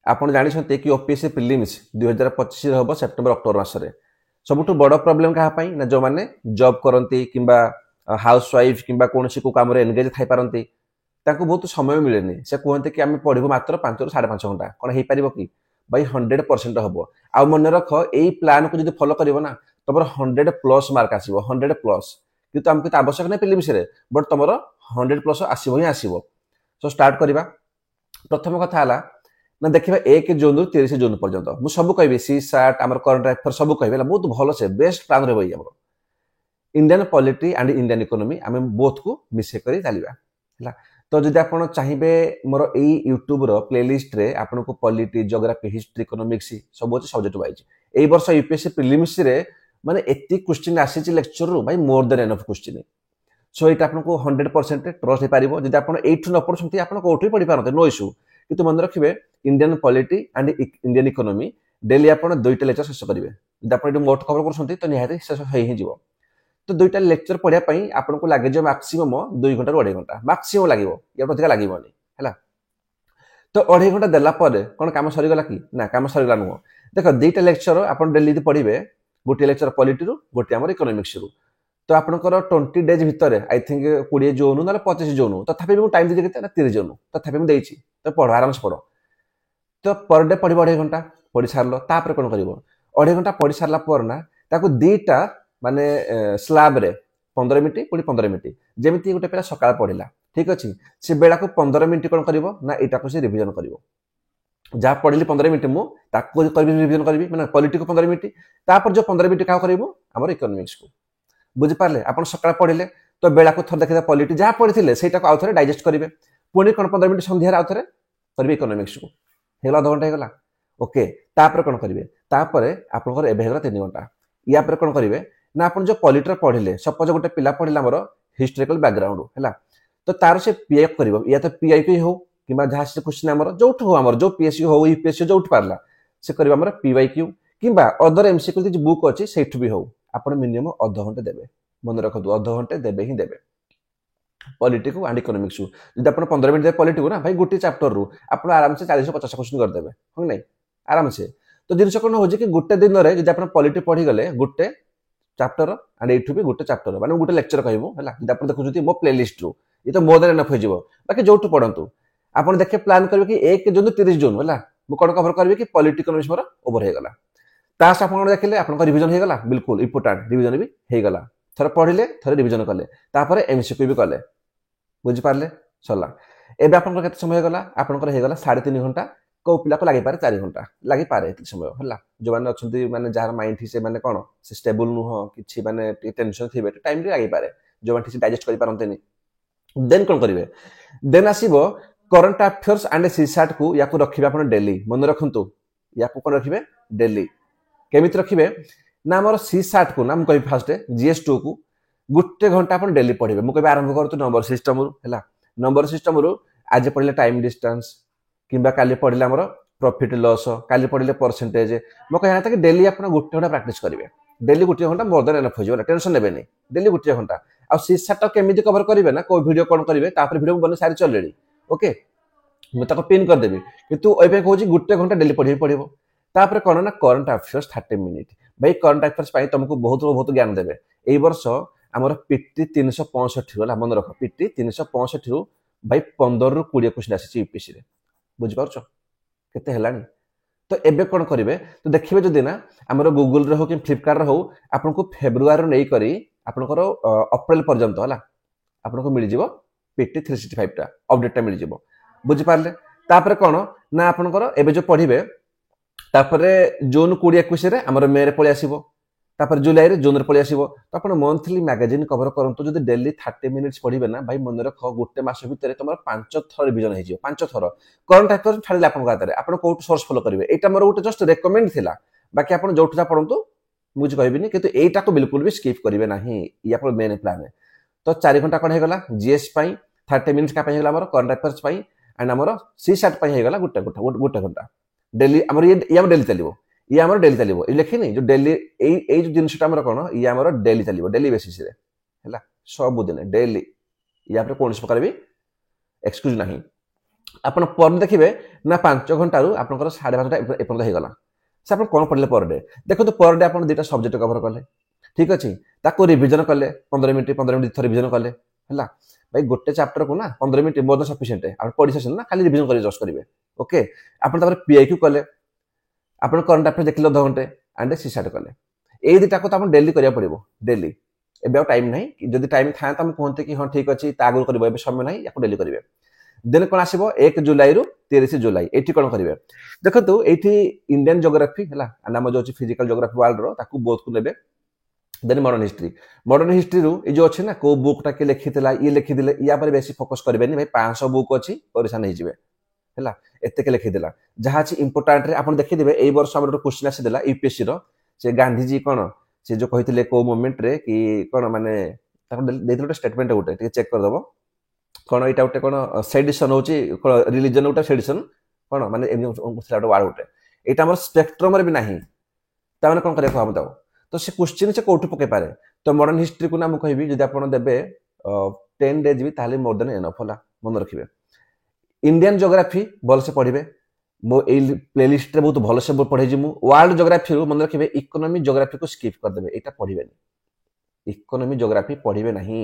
ଆପଣ ଜାଣିଛନ୍ତି कि ओपीएससी प्रिलिम्स 2025 रे हबो सेप्टेम्बर अक्टोबर मासरे सबुठु बड़ प्रॉब्लम कहा पाई ना जो माने जॉब करंती किंबा हाउस वाइफ किंबा कोनसी को काम रे एंगेज थाई पारंती ताको बहुत समय मिलेनी से कहते कि आम पढ़ू मात्र 5 ରୁ 5.5 घंटा कौन हो पार कि भाई 100% हम आ मन रख यही प्लान को जो फॉलो कर ना तुम 100+ मार्क आसो 100+ किंतु आमको तो आवश्यक नहीं प्रिलिम्स रे बट तुम 100+ आसो ही आसो सो स्टार्ट करवा प्रथम कथा है ना देखिए 1 जून ରୁ 30 जून पर्यंत मुझे सब कहि सी सार्ट आम करंट अफेयर सब कहि बहुत भल से बेस्ट प्लान रही है Indian polity and Indian economy आम बोथ को मिसे कर चलवा तो जदि आप चाहिए मोर यही यूट्यूब प्लेलिस्ट रे आपन को पॉलिटी जियोग्राफी हिस्ट्री इकोनॉमिक्स सब अच्छे सब्जेक्ट वाइज एई वर्ष यूपीएससी प्रिलिम्स रे माने एति क्वेश्चन आसी लेक्चर रू भाई मोर देन एनफ क्वेश्चन सो ये आपको 100% ट्रस्ट हो जब आप न पढ़ुंट आप कौट पढ़ी पारते नो इश्यू कितु मन रखिए Indian polity and Indian economy daily आप 2टा लेक्चर शेष करेंगे जब आप मोट खबर कर तो निहाती शेष हो तो 2टा लेक्चर पढ़ाई आपको लगे मैक्सिमम 2 घंटा 2.5 घंटा मैक्सिमम लगे या अधिक लगभग है तो 2.5 घंटा देला कौन काम सरीगला कि ना काम सरीगला नुह देख 2टा लेक्चर आप डेली पढ़े गोटे लेक्चर पॉलिटी रू गोटे आम इकोनॉमिक्स रू तो आपंकर 20 डेज भितर आई थिंक 20 जून ना 25 जून तथापि टाइम देती के 30 जून तथापि मुझे तो पढ़ आराम से पढ़ तो पर डे पढ़ 2.5 घंटा पढ़ी सार तापर कौन कर 2.5 घंटा पढ़ी सारा ना ताको 2टा माने स्लाब रे 15 मिनिट पुणी 15 मिनिट जमी गोटे पिला सकाळ पढ़ला ठीक अच्छे से बेला को 15 मिनिट कौन कर ना यहाँ से रिविजन कर जहाँ पढ़ी 15 मिनिट मुझे रिविजन करी मैंने पॉलिटी को 15 मिनिट तापर जो 15 मिनिट क्या कर इकोनॉमिक्स को बुझिपारे आप सकाळ पढ़ले तो बेला को थोड़ा देखिए पॉलिटी जहाँ पढ़ी से आउ थे डाइजेस्ट करेंगे पुणी कौन 15 मिनिट सन्धार आउ थे करेंगे इकोनॉमिक्स को होगा 2 घंटा होगा ओके तापर कौन करेंगे तापर आपंकर एवं 3 घंटा या कौन करेंगे ना आप जो पॉलिटी पढ़ले सपोज गोटे पिला पढ़ला मोर हिस्टोरिकल बैकग्राउंड है तो तार से पीएफ कर या तो पीआईक्यू हो कि जहाँ से क्वेश्चन आमर जो हो आमर जो पीएसयू हो यूपीएससी जो पार्ला से कर पीवाईक्यू कि अदर एमसीक्यू जो बुक अच्छी से भी हो आप मिनिमम अध घंटे देवे मन रखु अध घंटे देवे ही देवे पॉलिटी को एंड इकोनॉमिक्स को जब आप 15 मिनट देवे पॉलिटी को ना भाई गोटे चैप्टर रू आप आराम से 40-50 क्वेश्चन करदेवे हम नहीं आराम से तो जिन कौन हो कि गोटे दिन में जब आप पॉलिटी पढ़ी गले गोटे चैप्टर एंड एठू भी गोटे चैप्टर माने गोटे लेक्चर कहबो हला जब आप देखु मो प्लेलिस्ट रू ये तो मोर देन एनफ हो बाकी जोटू पढ़ंतु आप देखे प्लान करेंगे कि 1 जून 30 जून है मुझे कौन कवर करी कि पॉलिटी इकोनॉमिक्स मोर ओवर हो गला तास आप देखिले आप रिविजन हो गला बिल्कुल इंपोर्टेंट रिविजन भी हो गला थोड़े पढ़ले थोड़े रिविजन कले तापर एमसीक्यू भी कले बुझिपारे सरला एबे आपनकर केते समय गला आपनकर हे गला 3.5 घंटा को पिला को लागि पारे 4 घंटा लागि पारे एते समय हला जो माने अछंती माने जार माइंड थी से माने कोन से स्टेबल नु हो किछि माने टेंशन थिबे टाइम रे लागि पारे जो माने से डाइजेस्ट करि पारंते नि देन कोन करिवे देन आसीबो करंट अफेयर्स एंड सीसैट को या को रखिबे आपन डेली मन रखंतु या को कोन रखिबे डेली केमित रखिबे ना हमर सीसैट को नाम कहि फास्ट जीएस2 को गोटे घंटा अपन डेली पढ़े मुझे आरंभ कर नंबर सिस्टम है नंबर सिस्टम रू आज पढ़ले टाइम डिस्टेंस किंबा काली पढ़ले आमर प्रॉफिट लॉस काली पढ़ले परसेंटेज मो कहना था कि डेली आप गोटे घंटा प्रैक्टिस करेंगे डेली गोटे घंटा मोर देन एनफ हो टेंशन नेबेनी डेली गोटे घंटा आ सीसैट केमी कवर करेंगे ना कोई वीडियो कौन करेंगे वीडियो बन सारी चलेडी ओके मुझे पिन करदेवी कितु कहूँ गोटे घंटा डेली पढ़े पड़ो तापर कौन ना करंट अफेयर्स 30 मिनिट भाई करंट अफेयर्स तुमको बहुत बहुत ज्ञान देवे यही वर्ष आमर पीटी 365 गला मन रख पीटी 365 रु भाई 15 ରୁ 20 क्वेश्चन आसी यूपीएससी रे बुझी पारछ केते हेलानी तो एबे कोन करिवे तो देखिबे जदी ना हमर गूगल रे हो कि फ्लिपकार्ट रे हो आपन को फेब्रुआरी नै करी आपनकर अप्रैल पर्यंत हला आपन को मिल जिवो पीटी 365 टा अपडेट टा मिल जिवो बुझी पारले तापर कोन ना आपनकर एबे जो पढिबे तापर जून 20-21 रे हमर मे रे पळि आसीबो तापर जुलाई रे जून रे पळि आसीबो तो आपण मंथली मैगजीन कवर करंतु जदी डेली 30 मिनिट्स पढिबे ना भाई मन रख गोटे मास भितर तुम 5 थर रिवीजन हे जिवो 5 थर करंट अफेयर छाडिले आपण गातरे आपण कोट सोर्स फॉलो करिवे एटा मोर गोटे जस्ट रेकमेंड थिला बाकी आपण जोठा पढंतु मुझे कहबिनी किंतु एटा को बिल्कुल भी स्किप करिवे नाही ई आपण मेन प्लान है तो 4 घंटा कोन हे गला जीएस पई 30 मिनिट्स का पई हे गला हमर करंट अफेयर्स पई एंड हमर सीसैट पई हे गला गोटे घंटा डेली हमर ये हमर डेली चलिवो ये आमर डेली चलिवो ए लेखिनी जो डेली ए जो जिनसटा हमर कोन ये आमर डेली चलिवो डेली बेसिस रे हैला सब दिन डेली या पर कोन प्रकार भी एक्सक्यूज नहीं ଆପଣ पर ଦେଖିବେ ନା 5 ଘଣ୍ଟାରୁ ଆପଣଙ୍କର 5:30ଟା ଏପର୍ଯ୍ୟନ୍ତ ହେଇଗଲା। ସେ ଆପଣ କ'ଣ ପଢ଼ିଲେ पर ଡେ? ଦେଖନ୍ତୁ पर ଡେ ଆପଣ 2ଟା ସବଜେକ୍ଟ କଭର କଲେ, ଠିକ୍ ଅଛି। ତାକୁ ରିଭିଜନ କଲେ 15 ମିନିଟ୍ ଥରେ ରିଭିଜନ କଲେ ହେଲା। ଭାଇ ଗୋଟେ ଚାପ୍ଟରକୁ ନା 15 ମିନିଟ୍ ମୋର ସଫିସିଏଣ୍ଟ। ଆପଣ ପଢ଼ି ସାରିଛନ୍ତି ନା, ଖାଲି ରିଭିଜନ କରି ଜଷ୍ଟ କରିବେ। ଓକେ, ଆପଣ ତାପରେ ପିଆଇକ୍ୟୁ କଲେ, ଆପଣ କରେଣ୍ଟ ଆଫେୟାର୍ସ ଦେଖିଲେ ଅଧଘଣ୍ଟେ ଆଣ୍ଡ ସିସାଟ କଲେ। ଏଇ ଦୁଇଟାକୁ ତ ଆପଣ ଡେଲି କରିବାକୁ ପଡ଼ିବ, ଡେଲି। ଏବେ ଆଉ ଟାଇମ୍ ନାହିଁ, ଯଦି ଟାଇମ୍ ଥାଆନ୍ତା ମୁଁ କୁହନ୍ତି କି ହଁ ଠିକ୍ ଅଛି ତା ଆଗରୁ କରିବ, ଏବେ ସମୟ ନାହିଁ, ୟାକୁ ଡେଲି କରିବେ। ଦେନ୍ କ'ଣ ଆସିବ 1 ଜୁଲାଇରୁ 30 ଜୁଲାଇ, ଏଇଠି କ'ଣ କରିବେ ଦେଖନ୍ତୁ। ଏଇଠି ଇଣ୍ଡିଆନ୍ ଜୋଗ୍ରାଫି ହେଲା, ଆମ ଯୋଉ ଅଛି ଫିଜିକାଲ ଜୋଗ୍ରାଫି ୱାର୍ଲଡର, ତାକୁ ବୋଥକୁ ନେବେ। ଦେନ୍ ମଡର୍ନ ହିଷ୍ଟ୍ରି, ମଡର୍ନ ହିଷ୍ଟ୍ରିରୁ ଏଇ ଯୋଉ ଅଛି ନା କୋଉ ବୁକ୍ଟା କିଏ ଲେଖିଥିଲା, ଇଏ ଲେଖିଥିଲେ, ୟା ପରେ ବେଶୀ ଫୋକସ୍ କରିବେନି ଭାଇ। 500 ବୁକ୍ ଅଛି, ପରିଶାନ ହେଇଯିବେ ହେଲା। ଏତେ ଲେଖିଥିଲା ଯାହା ଅଛି ଇମ୍ପୋର୍ଟାଣ୍ଟରେ ଆପଣ ଦେଖିଦେବେ। ଏଇ ବର୍ଷ ଆମର ଗୋଟେ କ୍ୱେଶ୍ଚିନ୍ ଆସିଥିଲା ୟୁପିଏସ୍ସି ର, ସେ ଗାନ୍ଧୀଜୀ କ'ଣ ସେ ଯୋଉ କହିଥିଲେ କୋଉ ମୁଭମେଣ୍ଟରେ କି କ'ଣ, ମାନେ ତାକୁ ଦେଇଥିଲେ ଗୋଟେ ଷ୍ଟେଟମେଣ୍ଟ, ଗୋଟେ ଟିକେ ଚେକ୍ କରିଦେବ କ'ଣ ଏଇଟା ଗୋଟେ କ'ଣ ସେଡିସନ୍ ହେଉଛି କ'ଣ ରିଲିଜନ, ଗୋଟେ ସେଡିସନ୍ କ'ଣ ମାନେ ଏମିତି ଗୋଟେ ୱାର୍ଡ ଗୋଟେ, ଏଇଟା ଆମର ସ୍ପେକ୍ଟ୍ରମରେ ବି ନାହିଁ। ତାମାନେ କ'ଣ କରିବାକୁ ହବ ତାକୁ, ତ ସେ କ୍ୱେଶ୍ଚିନ୍ ସେ କୋଉଠୁ ପକେଇ ପାରେ। ତ ମଡର୍ନ ହିଷ୍ଟ୍ରିକୁ ନା ମୁଁ କହିବି ଯଦି ଆପଣ ଦେବେ 10 ଡେଜ୍ ବି ତାହେଲେ ମୋର ଦେନ୍ ଏନଫ୍ ହେଲା, ମନେ ରଖିବେ। ଇଣ୍ଡିଆନ୍ ଜୋଗ୍ରାଫି ଭଲସେ ପଢ଼ିବେ, ମୁଁ ଏଇ ପ୍ଲେଲିଷ୍ଟରେ ବହୁତ ଭଲସେ ପଢ଼େଇଛି ମୁଁ। ୱାର୍ଲଡ ଜୋଗ୍ରାଫିରୁ ମନେ ରଖିବେ, ଇକୋନୋମି ଜୋଗ୍ରାଫିକୁ ସ୍କିପ୍ କରିଦେବେ, ଏଇଟା ପଢ଼ିବେନି। ଇକୋନୋମି ଜୋଗ୍ରାଫି ପଢ଼ିବେ ନାହିଁ,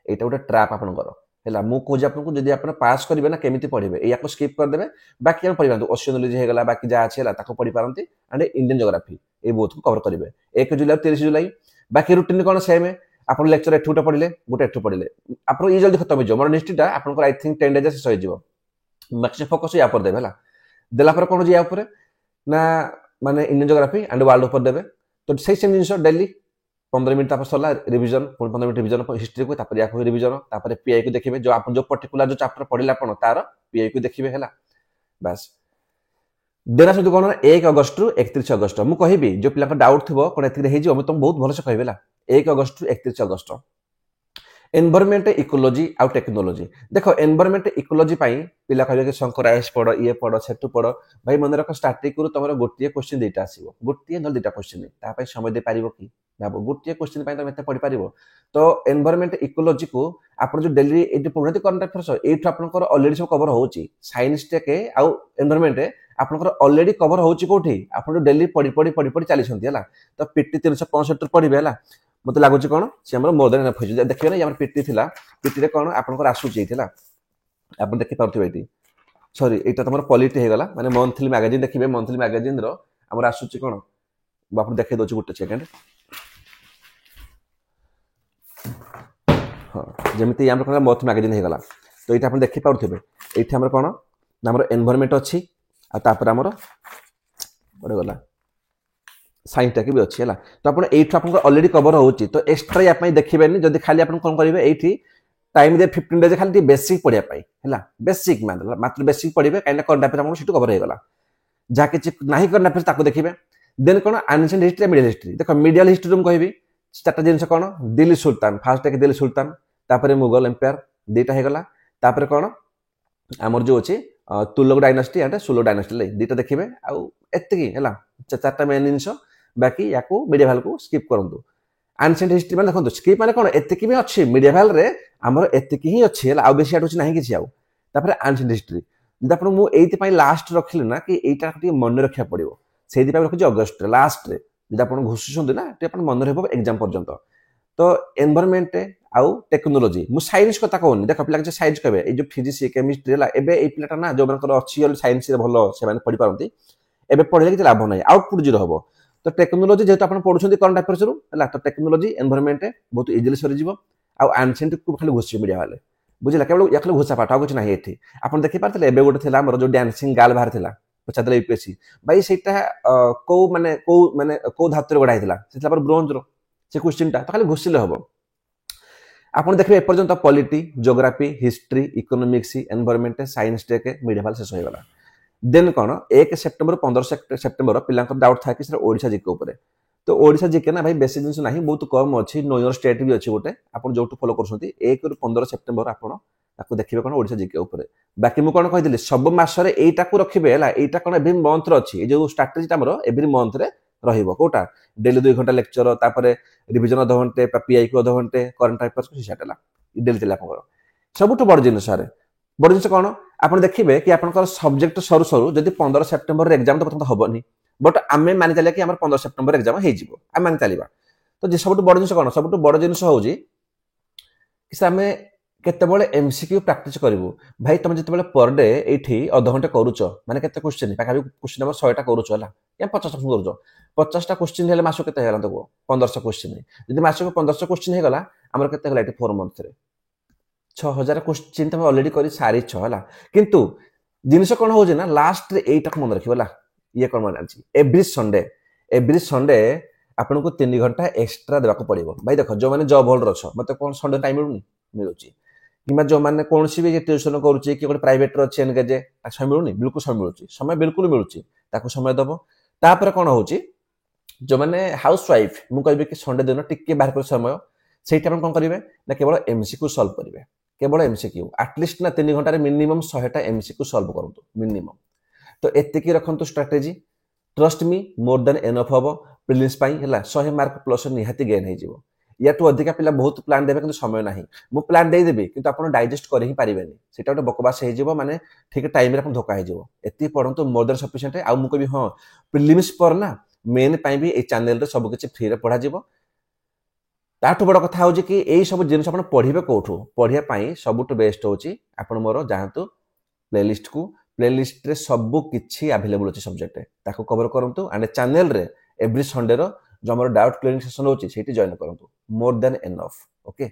ଏଇଟା ଗୋଟେ ଟ୍ରାପ୍ ଆପଣଙ୍କର ହେଲା। ମୁଁ କହୁଛି ଆପଣଙ୍କୁ ଯଦି ଆପଣ ପାସ୍ କରିବେ ନା କେମିତି ପଢ଼ିବେ, ଏଇଆକୁ ସ୍କିପ୍ କରିଦେବେ। ବାକି ଆମେ ପଢ଼ିପାରନ୍ତୁ, ଓସିଆନୋଲୋଜି ହେଇଗଲା, ବାକି ଯାହା ଅଛି ହେଲା ତାକୁ ପଢ଼ିପାରନ୍ତି। ଆଣ୍ଡ ଇଣ୍ଡିଆନ୍ ଜୋଗ୍ରାଫି ଏଇ ବୋଥକୁ କଭର କରିବେ 1 ଜୁଲାଇ 30 ଜୁଲାଇ। ବାକି ରୁଟିନ୍ କ'ଣ ସେମ୍, ଆପଣ ଲେକ୍ଚର ଏଠୁ ଗୋଟେ ପଢ଼ିଲେ, ଗୋଟେ ଏଠୁ ପଢ଼ିଲେ, ଆପଣ ଇ ଜଲ୍ଦି ଖତମ ହେଇଯିବ। ମଡର୍ନ ହିଷ୍ଟ୍ରିଟା ଆପଣଙ୍କର ଆଇ ଥିଙ୍କ 10 ଡେଜ୍ ଶେଷ ହେଇଯିବ। ମ୍ୟାକ୍ସିମମ୍ ଫୋକସ୍ ୟା ଉପରେ ଦେବେ ହେଲା। ଦେଲା ପରେ କ'ଣ ୟା ଉପରେ ନା ମାନେ ଇଣ୍ଡିଆନ୍ ଜୋଗ୍ରାଫି ଆଣ୍ଡ ୱାର୍ଲଡ ଉପରେ ଦେବେ। ତ ସେଇ ସେମ୍ ଜିନିଷ ଡେଲି 15 ମିନିଟ୍ ତାପରେ ସରିଲା ରିଭିଜନ, ପୁଣି 15 ମିନିଟ୍ ରିଭିଜନ ହିଷ୍ଟ୍ରିକୁ, ତାପରେ ୟାକୁ ରିଭିଜନ, ତାପରେ ପିଆଇକୁ ଦେଖିବେ। ଯୋଉ ଆପଣ ଯୋଉ ପର୍ଟିକୁଲାର ଯୋଉ ଚାପ୍ଟର ପଢ଼ିଲେ ଆପଣ ତାର ପିଆଇକୁ ଦେଖିବେ ହେଲା, ବାସ୍। ଦେନ୍ ଆସନ୍ତୁ କ'ଣ 1 ଅଗଷ୍ଟରୁ 31 ଅଗଷ୍ଟ। ମୁଁ କହିବି ଯୋଉ ପିଲାଙ୍କ ଡାଉଟ୍ ଥିବ କ'ଣ ଏତିକିରେ ହେଇଯିବ, ମୁଁ ତମକୁ ବହୁତ ଭଲସେ କହିବି ହେଲା। 1 ଅଗଷ୍ଟରୁ 31 ଅଗଷ୍ଟ एनवायरमेंट इकोलॉजी आउ टेक्नोलॉजी। देख एनवायरमेंट इकोलॉजी पिला कहे शंकर आईएएस पढ़ ये पढ़ सेठू पढ़ भाई मन रख स्टार्टिंग करू तुम गोटे क्वेश्चन दुईटा आसो गोटे ना दुईटा क्वेश्चन समय दे पार कि भाव गोटे क्वेश्चन तुम एत पढ़ी पार। तो एनवायरमेंट इकोलॉजी को आप जो डेली पढ़ुना करंट अफेयर्स ये आपंकर अलरेडी सब कवर हो साइंस टेक आउ एनवायरमेंट आपंकर अलरेडी कवर होती आप डेली पढ़ी पढ़ी पढ़ी पढ़ी चली है। तो पीटी 365 पढ़े है मत लगुच कौन सी मोर देन एनफ देखिए ना पीटी थी पीटी कौन आपंकर आसूला आप देखिपे ये सरी यहाँ तुम पॉलिटी होगा माने मंथली मैगजीन देखिए मंथली मैगजीन रहा आसूँ कौन आप देखे दूसरी गोटे सेकेंड हाँ जमी आम मंथ मैगजीन होगा। तो ये आप देखिपे ये कौन ना एनवायरमेंट अच्छी आपर आमर गोटे गला साइंस टेक भी अच्छी है। तो आप अलरेडी कवर हो तो एक्सट्रा या देखिए जब खाली आप कौन करेंगे ये टाइम दे 15 डेज खाली बेसिक पढ़ाई है बेसिक मात्र बेसिक पढ़े कहीं करंट अफेयर सीट कवर होगा जहाँ कि ना करंट अफेयर देखिए। देन कौन एंशिएंट हिस्ट्री मिडियल हिस्ट्री देख मिडियल हिस्ट्री में कहि 4टा जिन कौन दिल्ली सुल्तान फास्ट एक दिल्ली सुल्तान तापर मुगल एम्पायर 2टा होगा तापर कौन आमर जो अच्छे तुगलक डायनास्टी एंड सुलो डायनास्टी 2टा देखिए आउ एति है 4टा मेन जिन बाकी या मिडिएवल को स्किप करूँ। एंशिएंट हिस्ट्री में देखो स्किप माने कौन एतिकी भी अच्छी मिडिएवल रे आमर एतिकी ही अच्छी है आउ बेसी आडुची नहीं किसी आउ तापर एंशिएंट हिस्ट्री जब आप मुझे लास्ट रखिली ना कि यहीटा मन रखा पड़ो से रखी अगस्ट लास्ट रे जब आप घुसुंट ना मन रहा एग्जाम पर्यंत। तो एनवायरमेंट आउ टेक्नोलॉजी मु साइंस कथा कहूनी देख पिला साइंस कहे जो फिजिक्स केमिस्ट्री है एबे पिलाटा ना जो अच्छी साइंस भल से पढ़ी पारती एबे पढ़े किसी लाभ ना आउटपुट जीरो हम। तो टेक्नोलॉजी जेहेतु आप पढ़ुं करंट अफेयर्स है तो टेक्नोलॉजी एनवायरमेंट बहुत इजिली सरीज आउ एनशिएंट को खाली घुस मीडिया वाले बुझला केवल या खाली घुसा पाठ आ कुछ ना ये आप देखी पारे एवं गोटे जो डांसिंग गार्ल बाहर था पचार यूपीएससी भाई सहीटा कौ माने कौ धातु गढ़ा से ब्रोंज से क्वेश्चनटा तो खाली घुसिले हम। आप देखिए एपर्यंत polity geography history economics environment science tech medieval शेष होगा। देन कौन 1 सेप्टेम्बर 15 सेप्टेम्बर पिला डाउट था कि ओडिशा जिके उपर तो ओडिशा जिके ना भाई बेसी जिन ना बहुत कम अच्छी नो योर स्टेट भी अच्छी गोटे आप जो फॉलो कर 1 ରୁ 15 सेप्टेम्बर आपको देखिए कौन ओडिशा जिके उपर बाकी मुझे कौन कही सब मसरे यहीटा रखिए यहाँ कौन एवरी मंथ अच्छी जो स्ट्राटेजी एवरी मंथ रे रोटा डेली 2 घंटा लेक्चर तापर रिविजन अध घंटे पीआई को अध घंटे करंट अफेयर्स को सीसाट डेली चला सबुठ बड़ जिन बड़ जिन कौन आप देखिए कि आप सब्जेक्ट सरू सरू जब 15 सेप्टेम्बर एग्जाम तो प्रथम हेनी बट आम मानि चलिए कि 15 सेप्टेम्बर एग्जाम हो मानि चलवा तो सब बड़ जिन कौन सब बड़ जिन हूँ आम केतबले एमसीक्यू प्रैक्टिस करूँ भाई तुम जिते पर डे ये अध घंटे करुच माने केते क्वेश्चन पाखापी क्वेश्चन आम 100टा करुच है या 50 करुच 50टा क्वेश्चन है मासक के 1500 क्वेश्चन जब मासक 1500 क्वेश्चन होगा आमर के 4 मंथ 6000 क्वेश्चन तुम अलरेडी कर सारी है किंतु जिनस कौन हो ना लास्ट एटा मन रखा ये कौन मन एवरी संडे आपन को 3 घंटा एक्सट्रा देवाक पड़ो भाई देख जो मैंने जॉब होल्डर अच्छ मत कौन संडे टाइम मिलूनी मिलूँ कि जो मैंने कौन भी ट्यूशन करुच्ची कि प्राइवेट अच्छे एनगेज समय मिलूनी बिल्कुल समय मिलूँ समय बिल्कुल मिलूँ समय दब तापर कौन हो जो मैंने हाउस वाइफ मुझे कह कि संडे दिन टिके बाहर कर समय से कौन करेंगे ना केवल एमसीक्यू सॉल्व करेंगे केवल एमसीक्यू एटलिस्ट ना 3 घंटे मिनिमम 100टा एमसीक्यू सॉल्व करंतु मिनिमम तो एतिकी रखंतु strategy trust me more than enough हम प्रिलिम्स पाई है 100 मार्क प्लस निहाती गेन हो या तो अधिका पिला बहुत प्लान देवे किंतु समय नहीं मु प्लान दे देबी किंतु आपण डाइजेस्ट कर ही पारिबेनी सेटा गोटे बकवास हो जिवो माने ठीक टाइम रे आपण धोखा हो जिवो एति पढंतु मोर देन सफिशिएंट आ मु कहबी हां प्रिलिम्स पर ना मेन पाई भी ए चैनल रे सब किछि फ्री रे पढा जिवो ताठू बड़ कथा होची कि एई सब जिनिस आपण पढिबे कोठू पढिया पई सबुटु बेस्ट होची आपण मोर जाहतु प्लेलिस्ट को प्लेलिस्ट रे सब किछि अवेलेबल अछि सब्जेक्ट ताको कवर करंतु एंड चैनल रे एवरी संडे रो जो हमर डाउट क्लियरिंग सेशन होची सेठी जॉइन करंतु मोर देन एनफ ओके